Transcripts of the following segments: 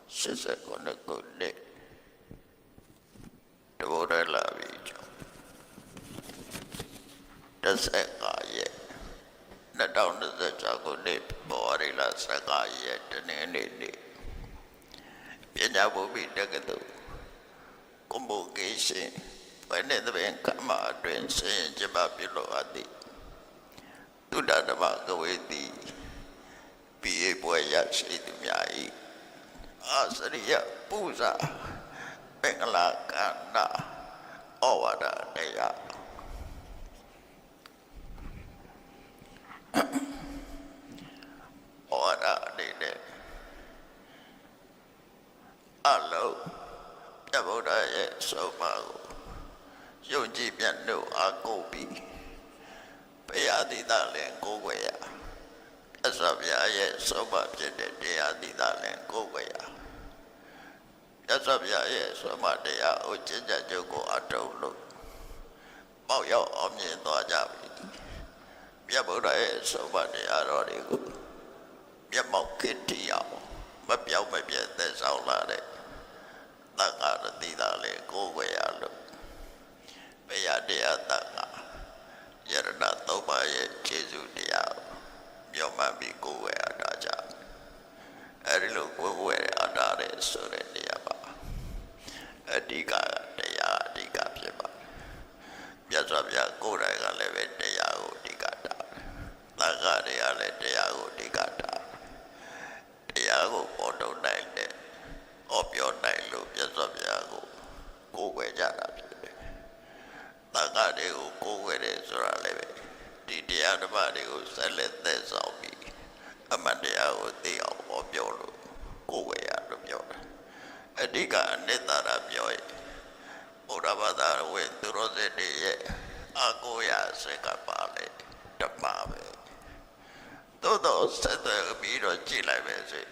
89 ခုနှစ်တဘောရလာပြီ15ရက်2026ခုနှစ်ဘောရလာ15ရက်တနင်္ဂနွေနေ့ပညာဘုဗ္ဗိတက္ကသိုလ်Convocation ဘယ်နဲ့တပင်ကမ္မအတွင်ဆင်းကျမပြုလို့အပ်သည်သုဒ္ဓဓမ္မကဝေတိပိယပွဲရရှိသူများ၏အာစရိယပူဇာပင်္ဂလာကန္နာဩဝါဒတရားဩဝါဒအနေနဲ့အလုံးမြတ်ဗုဒ္ဓရဲ့ဆုံးမကိုယုံကြည်မြတ်လို့အားကိုးပြီးဘုရားသီတာလည်းကိုးကွယ်ရအစဗျာရဲ့ဆုံးမဖြစ်တဲ့တရားသီတာလည်းကိုးကွယ်ရရသဗျာရဲ့ဆုံးမတရားကိုကျင့်ကြံကြုတ်ကိုအတုံးလို့ပေါက်ရောက်အောင်မြင်သွားကြပြီမြတ်ဗုဒ္ဓရဲ့ဆုံးမတရားတော်တွေကိုမျက်မှောက်ခေတ္တအောင်မပြောင်းမပြတ်သက်ဆောင်လာတဲ့သံဃာသီတာလည်းကိုးကွယ်ရလို့ဘုရားတရားသံဃာယရဏသုံးပါးရဲ့ခြေစွတရားမျောမှန်ပြီးကိုယ်ဝယ်အတာကြောင့်အဲဒီလိုကိုယ်ဝယ်အတာတဲ့ဆိုတဲ့နေရာပါအဓိကတရားအဓိကဖြစ်ပါတယ်မြတ်စွာဘုရားကိုယ်တိုင်ကလည်းပဲတရားကိုအဓိကတာသံဃာတွေကလည်းတရားကိုအဓိကတာတရားကိုပေါ်ထုတ်နိုင်တဲ့ဟောပြောနိုင်လို့မြတ်စွာဘုရားကိုကိုယ်ဝယ်ကြတာဖြစ်တယ်သံဃာတွေကိုကိုယ်ဝယ်တယ်ဆိုတာလည်းပဲဒီတရားဓမ္မတွေကိုဆက်လက်သက်ဆောင်ပြီးအမှန်တရားကိုသိအောင်ဟောပြောလို့ကိုယ်ဝယ်ရလို့ပြောတာအဓိကအနှစ်သာရပြောရင်ဘုရားဘာသာဝင်သူတော်စင်တွေရဲ့အကိုရစကပါလေဓမ္မပဲသို့တော့ဆက်သွယ်ပြီးတော့ကြည့်လိုက်ပဲဆို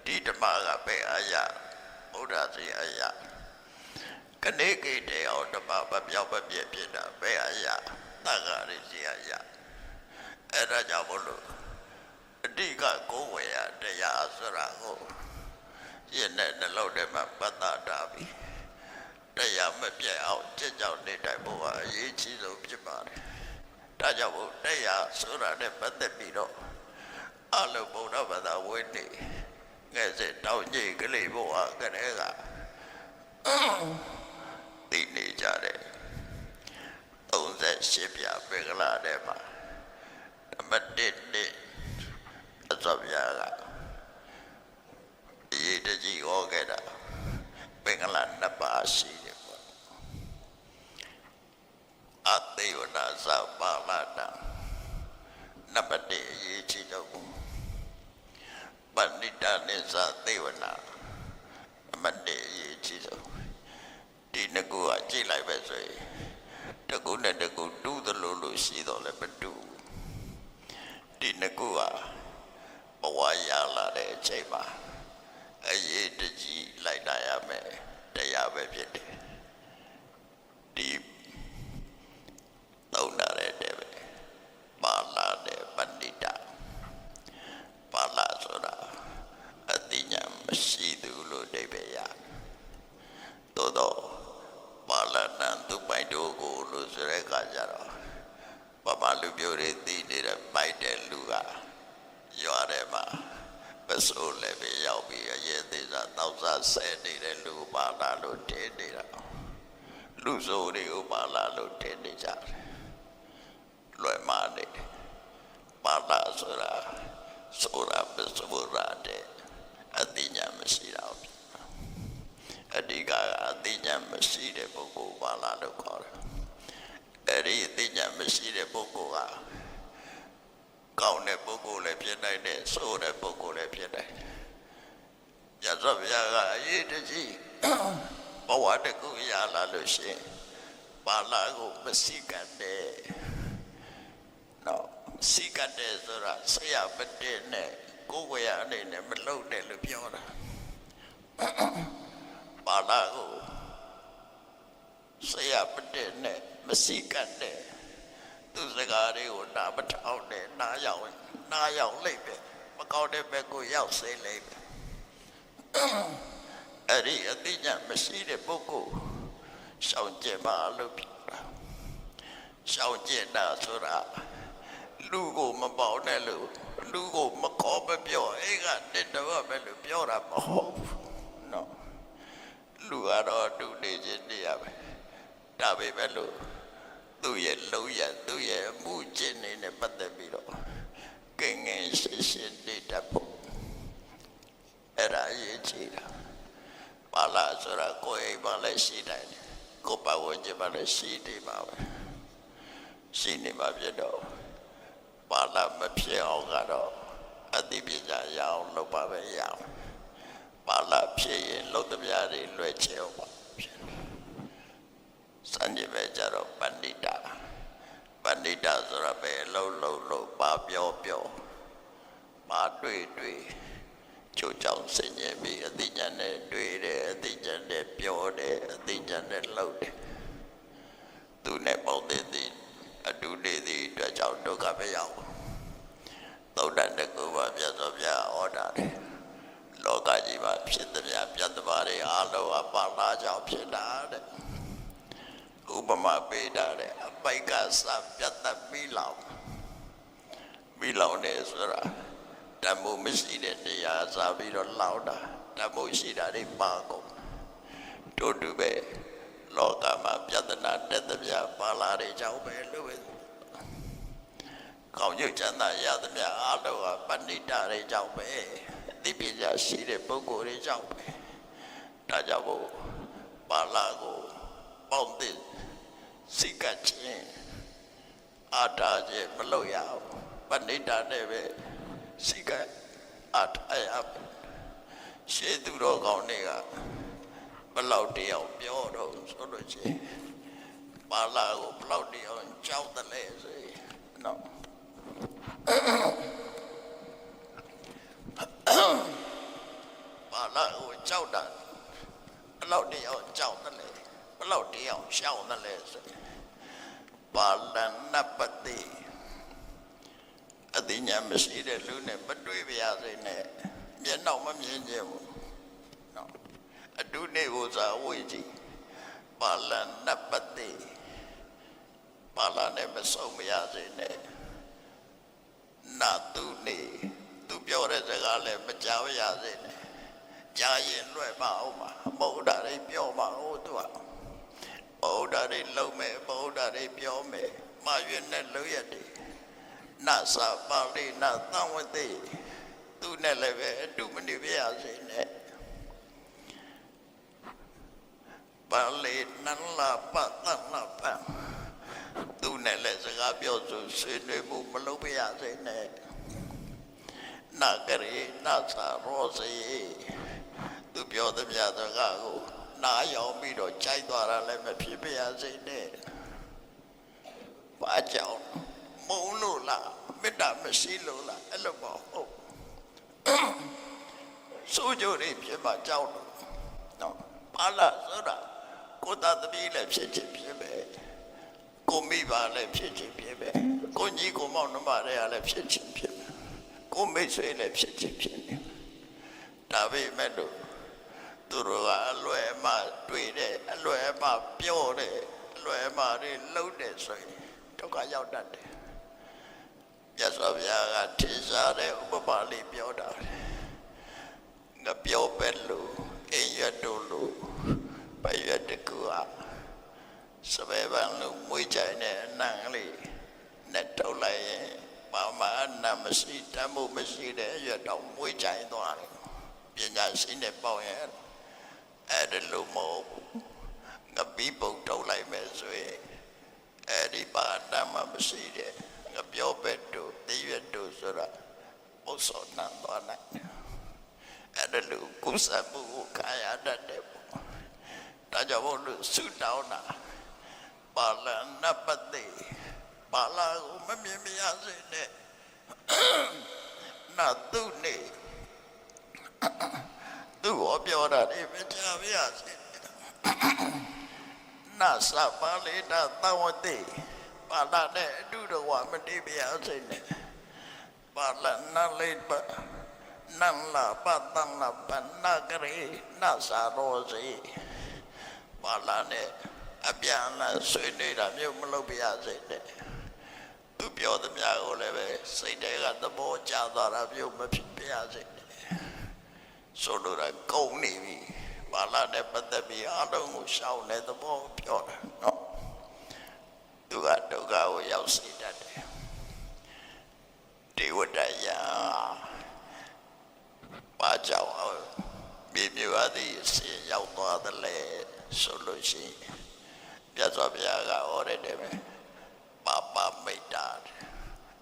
ဒီဓမ္မကပဲအရာဘုရားစီအရာကနေကိတေအောင်ဓမ္မမပြောင်းမပြည့်ဖြစ်တာပဲအရာသံဃာရစီအရာအဲ့ဒါကြောင့်မလို့အဓိကကိုယ်ဝေရတရားဆိုတာကိုယင်းနဲ့နှလုံးထဲမှာပတ်သက်တာပြီတရားမပြတ်အောင်ကြင်ကြောင်နေတိုင်းဘုရားအရေးကြီးဆုံးဖြစ်ပါတယ်ဒါကြောင့်မို့တရားဆိုတာနဲ့ပတ်သက်ပြီးတော့အလုံးဘုရားဘာသာဝင်နေငယ်စဉ်တောင်းကြီးကလေးဘုရားကလေးကသိနေကြတယ်38ပြပင်္ဂလာထဲမှာနံပါတ်1နေ့အစဗျာကအရေးတကြီးဟောခဲ့တာပင်္ဂလာ2ပါးရှိတယ်ပေါ့အသေဝနာသပါဠနာနံပါတ်1အရေးကြီးတော့ပဏိတနိသသေဝနာနံပါတ်1အရေးကြီးတော့ဒီနှစ်ခုကကြည့်လိုက်ပဲဆိုရင်တကူနဲ့တကူတူးသလိုလိုရှိတော့လည်းမတူဒီနှစ်ခုကဘဝရလာတဲ့အချိန်မှာအရေးတကြီးလိုက်လာရမယ်တရားပဲဖြစ်တယ်ဒီသုံးတာတဲ့ပဲပါဠိနဲ့ပဏိတပါဠိဆိုတာအသိဉာဏ်မရှိသူလို့အဓိပ္ပာယ်ရသို့တော့ပါဠိနံသူပိုက်တို့ကိုလို့ဆိုတဲ့အခါကျတော့ပမာလူမျိုးတွေသိနေတဲ့ပိုက်တဲ့လူကရွာထဲမှာပစိုးလည်းပဲရောက်ပြီးအရေးသေးစားတောက်စားဆဲနေတဲ့လူပါဠိလို့ထင်နေတာလူစိုးတွေကိုပါဠိလို့ထင်နေကြတယ်လွယ်မာနေပါဠိဆိုတာပစိုးရတဲ့အသိဉာဏ်မရှိတာအဓိကအသိဉာဏ်မရှိတဲ့ပုဂ္ဂိုလ်ပါဠိလို့ခေါ်တယ်အဲ့ဒီအသိဉာဏ်မရှိတဲ့ပုဂ္ဂိုလ်ကကောင်းတဲ့ပုဂ္ဂိုလ်လည်းဖြစ်နိုင်တယ်ဆိုးတဲ့ပုဂ္ဂိုလ်လည်းဖြစ်နိုင်တယ်မြတ်စွာဘုရားကအရေးတကြီးဘဝတကူရလာလို့ရှိရင်ပါဠိကိုမစိကတ်တဲ့နော်စိကတ်တဲ့ဆိုတာဆရာမတင်နဲ့ကိုယ်ဝေရအနေနဲ့မလုပ်နဲ့လို့ပြောတာပါဠိကိုဆရာမတင်နဲ့မစိကတ်တဲ့သူစကားတွေကိုနားမထောင်နဲ့နားရောက်လိုက်ပဲမကောင်းတဲ့ဘက်ကိုရောက်စေလိုက်ပဲ အဲ့ဒီအသိဉာဏ်မရှိတဲ့ပုဂ္ဂိုလ်ရှောင်ကျင်ပါလို့ပြောတာရှောင်ကျင်တာဆိုတာလူကိုမပေါနဲ့လို့လူကိုမခေါ်မပြောအဲ့ကတစ်တော့ပဲလို့ပြောတာမဟုတ်ဘူးနော်လူကတော့တူနေခြင်းနေရပဲဒါပေမဲ့လို့သူ့ရဲ့လုံရသူ့ရဲ့အမှုကျင့်နေနဲ့ပတ်သက်ပြီးတော့ကင်းငင်ရှင်းရှင်းနေတတ်ဖို့အဲ့ဒါရေးချီတာပါလာဆိုတာကိုယ်အိမ်မှာလည်းရှိတယ်ကိုယ်ပတ်ဝန်းကျင်မှာလည်းရှိနေပါပဲရှိနေပါပြတော့ပါလာမဖြစ်အောင်ကတော့အသိပညာရအောင်လုပ်ပါပဲရအောင်ပါလာဖြစ်ရင်လုပ်သမျှတွေလွယ်ချေအောင်ပါဖြစ်စံကြီးပဲကြတော့ပဏိတာဆိုတာပဲလုံးပါပြောပါတွေ့ချိုးချောင်းစင်ရင်ပြီးအသိဉာဏ်နဲ့တွေ့တယ်အသိဉာဏ်နဲ့ပြောတယ်အသိဉာဏ်နဲ့လုပ်တယ်သူနဲ့ပေါင်းတဲ့အတူနေသည့်အတွက်ကြောင့်ဒုက္ခမရောက်သုဒ္ဓတကူပါပြတ်တော်ပြဟောတာတယ်လောကကြီးမှာဖြစ်သမျှပြတ်တပါးတွေအားလုံးအပါလာကြောင့်ဖြစ်တာတဲ့ဥပမာပေးတာတဲ့အပိုက်ကစပြတ်တမိလောင်နေဆိုတာဓမ္မမရှိတဲ့တရားစားပြီးတော့လောင်တာဓမ္မရှိတာတွေပါကုန်တို့တူပဲလောကမှာပြဿနာတက်သမျှပါလာတဲ့ကြောင့်ပဲလို့ပဲကောင်းကျိုးချမ်းသာရသမျှအားလုံးကပဏိတာတွေကြောင့်ပဲအသိပညာရှိတဲ့ပုဂ္ဂိုလ်တွေကြောင့်ပဲဒါကြောင့်မို့ပါလာကိုပေါင်းသိစိတ်ကချင်းအာတာခြင်းမလုပ်ရအောင်ပဏိတာနဲ့ပဲစိတ်ကအထာရရှေးသူတော်ကောင်းတွေကဘလောက်တယောက်ပြောတော့ဆိုလို့ချင်းပါလာကိုဘလောက်တယောက်ကြောက်တယ်လေဆိုနော်ပါလာကိုကြောက်တာဘလောက်တယောက်ကြောက်တယ်လေဘလောက်တယောက်ရှောင်တယ်လေဆိုပါလနပတိအသိဉာဏ်မရှိတဲ့လူနဲ့မတွေ့ပါရစေနဲ့မျက်နှာမမြင်ခြင်းဘူးနော်အတုနေကိုသာဝိကြည့်ပါလနပတိပါလာနဲ့မဆုံးမရစေနဲ့နာတုနေသူပြောတဲ့စကားလည်းမကြောက်ရစေနဲ့ကြားရင်လွယ်ပါအောင်ပါမဟုတ်တာတွေပြောပါဦးသူကမဟုတ်တာတွေလုံးမယ်မဟုတ်တာတွေပြောမယ်မရွေးနဲ့လုံးရတယ်နာစာပါဠိနာသံဝတိသူနဲ့လည်းပဲအတူမနေပြရစေနဲ့ပါဠိနလပသနပသူနဲ့လည်းစကားပြောဆိုဆွေးနွေးမှုမလုပ်ပြရစေနဲ့နာကရေနာစာရောစေသူပြောသမျှစကားကိုနားယောင်ပြီးတော့ကြိုက်သွားတာလည်းမဖြစ်ပြရစေနဲ့ဘာကြောင့်မုန်းလို့လားမေတ္တာမရှိလို့လားအဲ့လိုမဟုတ်စိုးကြိုတွေဖြစ်မှကြောက်တော့နော်ပါလာဆိုတာကိုသားသမီးလည်းဖြစ်ချင်းဖြစ်ပဲကိုမိဘလည်းဖြစ်ချင်းဖြစ်ပဲကိုညီကိုမောင်နှမတွေကလည်းဖြစ်ချင်းဖြစ်ပဲကိုမိတ်ဆွေလည်းဖြစ်ချင်းဖြစ်နေဒါပေမဲ့လို့သူတို့ကအလွယ်မှတွေ့တယ်အလွယ်မှပြောတယ်အလွယ်မှတွေလုံးတယ်ဆိုရင်ဒုက္ခရောက်တတ်တယ်မြတ်စွာဘုရားကထင်ရှားတဲ့ဥပမာလေးပြောတာငါပြောပဲလို့အိမ်ရတို့လို့ဘယ်ရတကူဟာစပယ်ပန်းလို့မွေးကြတဲ့အနံ့လေးနဲ့ထုတ်လိုက်ရင်ဘာမှအနံ့မရှိတမ်းမှုမရှိတဲ့ရွက်တော့မွေးကြသွားတယ်ပညာရှိနဲ့ပေါင်းရင်အဲ့ဒါလို့မဟုတ်ငါပြီးပုံထုတ်လိုက်မယ်ဆိုရင်အဲ့ဒီဘာအနံ့မှမရှိတဲ့ငါပြောပဲတို့တရွက်တို့ဆိုတာပုစောနာသွားနိုင်အဲ့ဒါလို့ကုသမှုကိုခါရတတ်တယ်ဒါကြောင့်ဘုလို့ဆုတောင်းတာပါဠိနပတိပါဠိကိုမမြင်မရစေနဲ့နာတုနေသူ့ကိုပြောတာဒီမကြပါရစေနာစပါဠိတာသဝတိပါဠိနဲ့အတူတော်မတိပါရစေနဲ့ပါဠိနလိပ နန္လာပတန်လာပနကရေနသာရောစီဘာလာနဲ့အပြန်လာဆွေးနေတာမျိုးမလုပ်ပြရစေနဲ့သူပြောသမျှကိုလည်းပဲစိတ်ထဲကသဘောကျသွားတာမျိုးမဖြစ်ပြရစေနဲ့ဆိုလိုတာကုန်နေပြီဘာလာနဲ့ပတ်သက်ပြီးအလုံးကိုရှောင်တဲ့သဘောပြောတာနော်သူကဒုက္ခကိုရောက်စေတတ်တယ်ဒေဝတယဘာကြောင့်မြေမြွားသည်ဆင်းရောက်သွားတယ်လေဆိုလို့ရှိရင်မြတ်စွာဘုရားကဟောတယ်ပဲပါပမိတ်တာ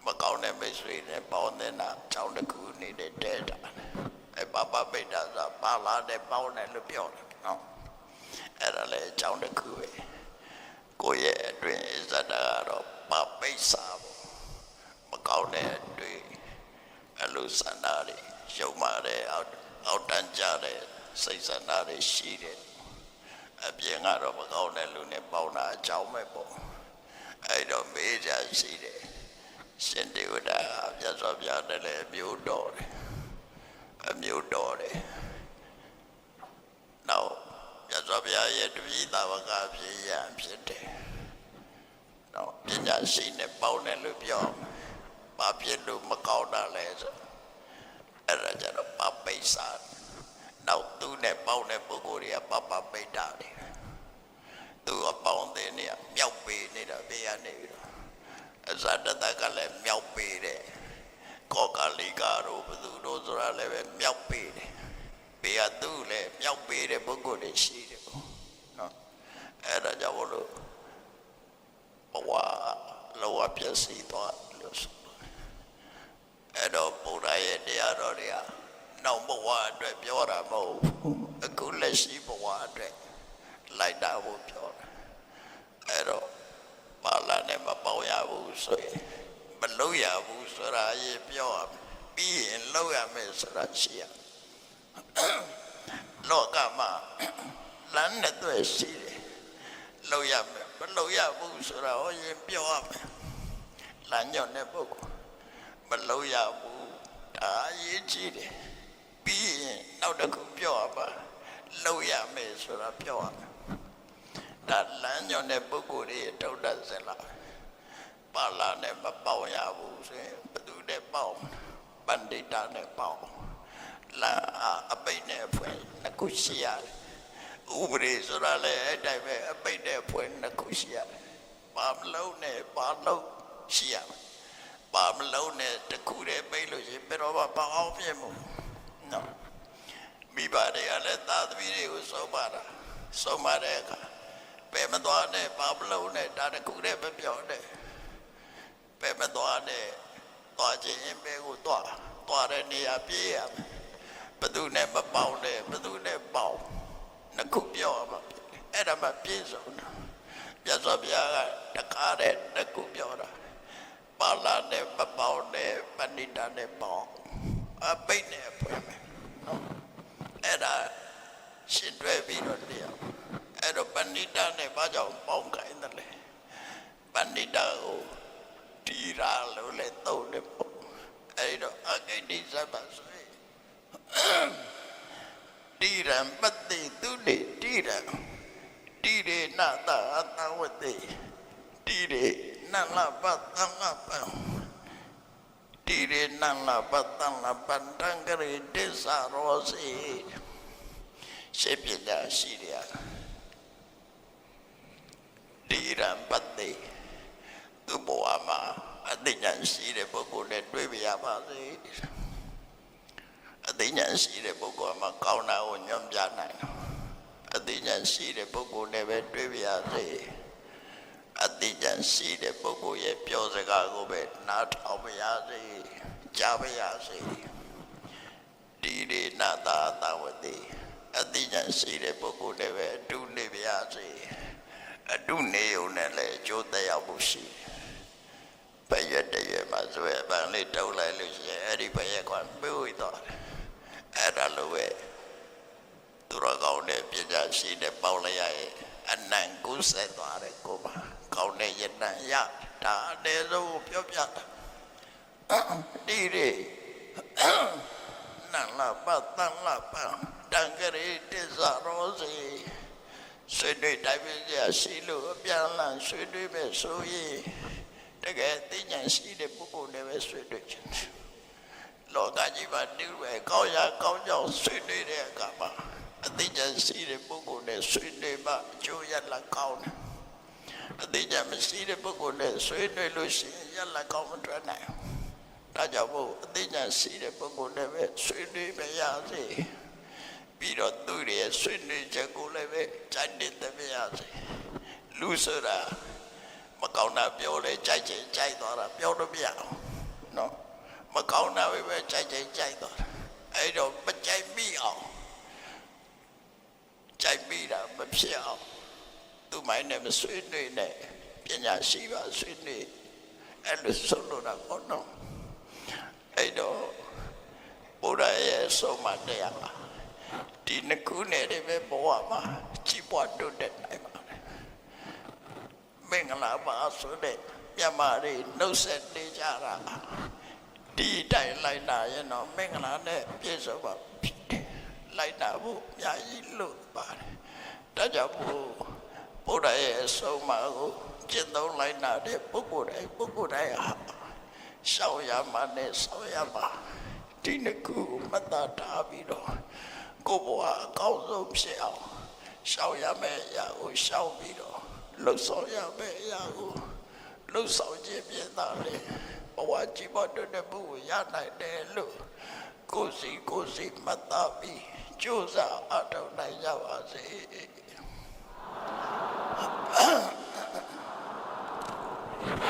မကောင်းတဲ့မိတ်ဆွေနဲ့ပေါင်းတဲ့နာကြောင်းတစ်ခုနေတဲ့တဲတာအဲပါပမိတ်တာဆိုပါလာတဲ့ပေါင်းတယ်လို့ပြောတယ်နော်အဲ့ဒါလေကြောင်းတစ်ခုပဲကိုယ့်ရဲ့အတွင်းဇာတာကတော့ပါပိတ်စာပေါ့မကောင်းတဲ့အတွေ့အလိုဆန္ဒတွေရုံမာတဲ့အောက်တန်းကြတဲ့စိတ်ဆန္ဒတွေရှိတယ်အပြင်ကတော့မကောင်းတဲ့လူနဲ့ပေါင်းတာအကြောင်းပဲပေါ့အဲ့တော့မေးကြရှိတယ်ရှင်ဒေဝတာမြတ်စွာဘုရားတည်းလည်းအမျိုးတော်တယ်နောက်မြတ်စွာဘုရားရဲ့တပည့်သာဝကဖြစ်ရန်ဖြစ်တယ်နော်ပညာရှိနဲ့ပေါင်းတယ်လို့ပြောဘာဖြစ်လို့မကောင်းတာလဲဆိုအဲ့ဒါကြတော့ပပိစ္ဆာနောက်သူနဲ့ပေါင်းတဲ့ပုဂ္ဂိုလ်တွေကပပိတ္တာတွေသူအပေါင်းတဲ့နေရာမြောက်ပေးနေတာဘေးကနေပြီးတော့အဇာတတကလည်းမြောက်ပေးတယ်ကောကလိကာတို့ဘသူတို့ဆိုတာလည်းပဲမြောက်ပေးတယ်ဘေးကသူလည်းမြောက်ပေးတဲ့ပုဂ္ဂိုလ်တွေရှိတယ်ပေါ့နော်အဲ့ဒါကြောင့်ဘလို့ဘဝလောကပြည့်စည်သွားလို့ဆိုအဲ့တော့ဘုရားရဲ့တရားတော်တွေကနောက်ဘဝအတွက်ပြောတာမဟုတ်ဘူးအခုလက်ရှိဘဝအတွက်လိုက်တာဖို့ပြောတာအဲ့တော့ဘာလာနဲ့မပေါရဘူးဆိုရင်မလုပ်ရဘူးဆိုတာရေးပြောရပြီးရင်လုပ်ရမယ်ဆိုတာရှိရလောကမှာလမ်းနဲ့တွေ့ရှိတယ်လုပ်ရမယ်မလုပ်ရဘူးဆိုတာဟောရင်ပြောရမယ်လမ်းညွှန်တဲ့ပုဂ္ဂိုလ်မလုပ်ရဘူးဒါအရေးကြီးတယ်ပြီးရင်နောက်တစ်ခုပြောရပါလုပ်ရမယ်ဆိုတာပြောရမယ်ဒါလမ်းညွှန်တဲ့ပုဂ္ဂိုလ်တွေထုတ်တတ်စင်လားပါလာနဲ့မပေါင်းရဘူးဆိုရင်ဘယ်သူနဲ့ပေါင်းပန္တိတာနဲ့ပေါင်းလာအပိတ်နဲ့ဖွင့်နှစ်ခုရှိရတယ်ဥပဒေဆိုတာလည်းအဲ့တိုင်းပဲအပိတ်နဲ့ဖွင့်နှစ်ခုရှိရတယ်ပါမလုံးနဲ့ပါလုံးရှိရမယ်ပါမလုံးနဲ့တခုတည်းပိတ်လို့ရှိရင်ဘယ်တော့မှပေါအောင်ပြည့်မို့နော်မိဘတွေကလည်းသာသမီတွေကိုဆုံးပါတာဆုံးပါတဲ့အခါဘယ်မသွားနဲ့ပါမလုံးနဲ့ဒါတခုတည်းပဲပြောတယ်ဘယ်မသွားနဲ့သွားခြင်းဘယ်ကိုသွားတဲ့နေရာပြေးရမယ်ဘယ်သူနဲ့မပေါင်းနဲ့ဘယ်သူနဲ့ပေါင်းနှစ်ခုပြောရမှာအဲ့ဒါမှပြည့်စုံတာမြတ်စွာဘုရားကတကားတဲ့နှစ်ခုပြောတာပါလာနဲ့မပေါင်းနဲ့ပဏိတာနဲ့ပေါင်းအပိတ်နဲ့ဖွင့်မယ်နော်အဲ့ဒါရှင်းတွဲပြီးတော့တရားအဲ့တော့ပဏိတာနဲ့ဘာကြောင့်ပေါင်းခိုင်းတယ်လဲပဏိတာကိုတီရာလို့လည်းသုံးတယ်ပေါ့အဲ့တော့အဂိတိသဗ္ဗဆိုရင်တီရံပတ္တိသူတိတီရံတီရေနသအတဝတိတီရေနလပတ္တလပံတီရေနလပတ္တလပံတံကရေဒိသရောစီရှိပြတာရှိရတီရံပတ္တိသူ့ဘဝမှာအသိဉာဏ်ရှိတဲ့ပုဂ္ဂိုလ်နဲ့တွေ့ပြရပါစေအသိဉာဏ်ရှိတဲ့ပုဂ္ဂိုလ်မှာကောင်းတာကိုညွှန်ပြနိုင်တယ်အသိဉာဏ်ရှိတဲ့ပုဂ္ဂိုလ်နဲ့ပဲတွေ့ပြရစေအသိဉာဏ်ရှိတဲ့ပုဂ္ဂိုလ်ရဲ့ပြောစကားကိုပဲနားထောင်ပြရစေကြားပြရစေဒီရေနသာသဝတိအသိဉာဏ်ရှိတဲ့ပုဂ္ဂိုလ်နဲ့ပဲအတူနေပြရစေအတုနေုံနဲ့လည်းအကျိုးသက်ရောက်မှုရှိဘယ်ရွက်တရွက်မှာဆိုရပန်းလေးတုံးလိုက်လို့ရှိရင်အဲ့ဒီဘယ်ရွက်ကပြေးဝိသွားတယ်အဲ့ဒါလိုပဲသူတော်ကောင်းတဲ့ပညာရှိတဲ့ပေါင်းလိုက်ရရင်အနံကုဆက်သွားတယ်ကိုပါကောင်းတဲ့ယတန်ရဒါအနည်းဆုံးပြောပြတာဒီရေန နန္လာပတန်လာပတန်ကလေးတစ္ဆာရောစီဆွေတွေတိုင်းပြည်ရရှိလို့အပြန်လန်ဆွေတွေပဲဆိုရင်တကယ်သိဉာဏ်ရှိတဲ့ပုဂ္ဂိုလ်တွေပဲဆွေတွေချင်းလောကကြီးမှာတူပဲကောင်းရကောင်းကြောင်းဆွေတွေတဲ့အခါမှာအသိဉာဏ်ရှိတဲ့ပုဂ္ဂိုလ်နဲ့ဆွေတွေမှအကျိုးရလကောင်းတယ်အသိဉာဏ်မရှိတဲ့ပုဂ္ဂိုလ်နဲ့ဆွေတွေလို့ရှိရင်ရလကောင်းမထွက်နိုင်ဒါကြောင့်မို့အသိဉာဏ်ရှိတဲ့ပုဂ္ဂိုလ်နဲ့ပဲဆွေတွေပဲရစေပြီးတော့သူ့ရဲ့ဆွေတွေချက်ကိုလည်းပဲကြိုက်တဲ့ပြရစေလူဆိုတာမကောင်းတာပြောလေကြိုက်ချင်ကြိုက်သွားတာပြောလို့မရအောင်နော်မကောင်းတာပဲကြိုက်ချင်ကြိုက်သွားတာအဲ့တော့မကြိုက်မိအောင်ကြိုက်မိတာမဖြစ်အောင်သူမိုင်းနဲ့မဆွေးနွေးနဲ့ပညာရှိပါဆွေးနွေးအဲ့လိုဆုံးလို့တာပေါ့နော်အဲ့တော့ဘုရားရဲ့ဆုံးမတရားပါဒီနှစ်ခုနဲ့တည်းပဲဘဝမှာကြီးပွားတိုးတက်နိုင်ပါတယ်မင်္ဂလာပါဆိုတဲ့မြတ်မာတွေနှုတ်ဆက်နေကြတာဒီတိုင်လိုက်တာရဲ့တော့မင်္ဂလာနဲ့ပြည့်စုံပါဖြစ်တယ်လိုက်တာဖို့အများကြီးလို့ပါတယ်ဒါကြောင့်ဘုရားရဲ့ဆုံးမကိုကျင့်သုံးလိုက်တာတဲ့ပုဂ္ဂိုလ်တိုင်းဟာရှောင်ရမှနဲ့ဆောင်းရမှဒီနှစ်ခုမတတ်တာပြီးတော့ကိုယ်ဘဝအကောင်းဆုံးဖြစ်အောင်ရှောင်ရမယ့်အရာကိုရှောင်ပြီးတော့လှုပ်ဆောင်ရမယ့်အရာကိုလှုပ်ဆောင်ခြင်းပြသလေဘဝကြီးပေါ်တဲ့ဘုရားရနိုင်တယ်လို့ကိုယ်စီမတတ်ပြီးကြိုးစားအထောက်နိုင်ကြပါစေ။